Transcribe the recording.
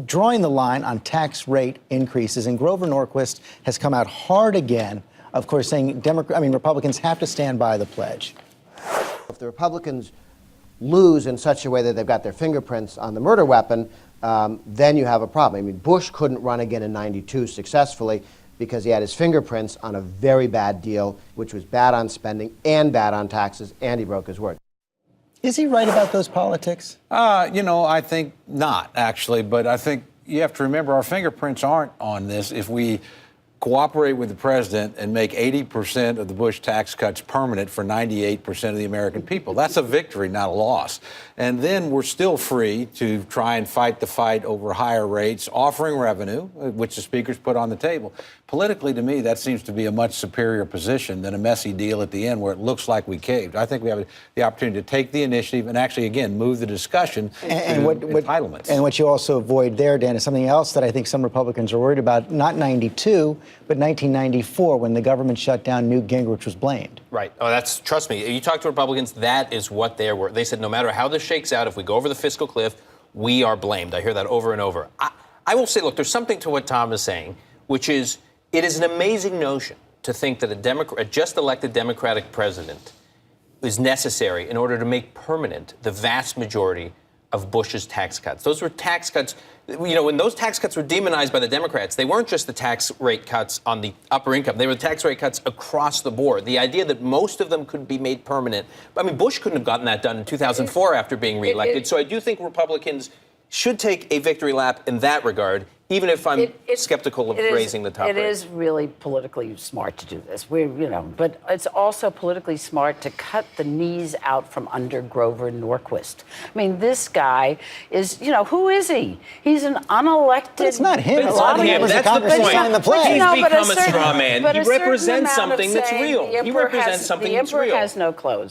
drawing the line on tax rate increases. And Grover Norquist has come out hard again, of course, saying Republicans have to stand by the pledge. If the Republicans lose in such a way that they've got their fingerprints on the murder weapon, then you have a problem. I mean, Bush couldn't run again in '92 successfully because he had his fingerprints on a very bad deal, which was bad on spending and bad on taxes, and he broke his word. Is he right about those politics? I think not, actually. But I think you have to remember our fingerprints aren't on this. If we cooperate with the president and make 80% of the Bush tax cuts permanent for 98% of the American people, that's a victory, not a loss. And then we're still free to try and fight the fight over higher rates, offering revenue, which the speaker's put on the table. Politically, to me, that seems to be a much superior position than a messy deal at the end where it looks like we caved. I think we have the opportunity to take the initiative and actually, again, move the discussion to entitlements. And what you also avoid there, Dan, is something else that I think some Republicans are worried about, not 92, but 1994, when the government shut down, Newt Gingrich was blamed. Right. Oh, trust me, you talk to Republicans, that is what they were. They said no matter how this shakes out, if we go over the fiscal cliff, we are blamed. I hear that over and over. I will say, look, there's something to what Tom is saying, which is it is an amazing notion to think that a just elected Democratic president is necessary in order to make permanent the vast majority of Bush's tax cuts. Those were tax cuts. When those tax cuts were demonized by the Democrats, they weren't just the tax rate cuts on the upper income. They were the tax rate cuts across the board. The idea that most of them could be made permanent. I mean, Bush couldn't have gotten that done in 2004 after being reelected. So I do think Republicans should take a victory lap in that regard, even if I'm skeptical of raising the top rate. It is really politically smart to do this. But it's also politically smart to cut the knees out from under Grover Norquist. I mean, this guy is, who is he? He's an unelected. But it's not him. It's not him. That's the point. He's become a straw man. He represents something that's real. He represents something that's real. The emperor has no clothes.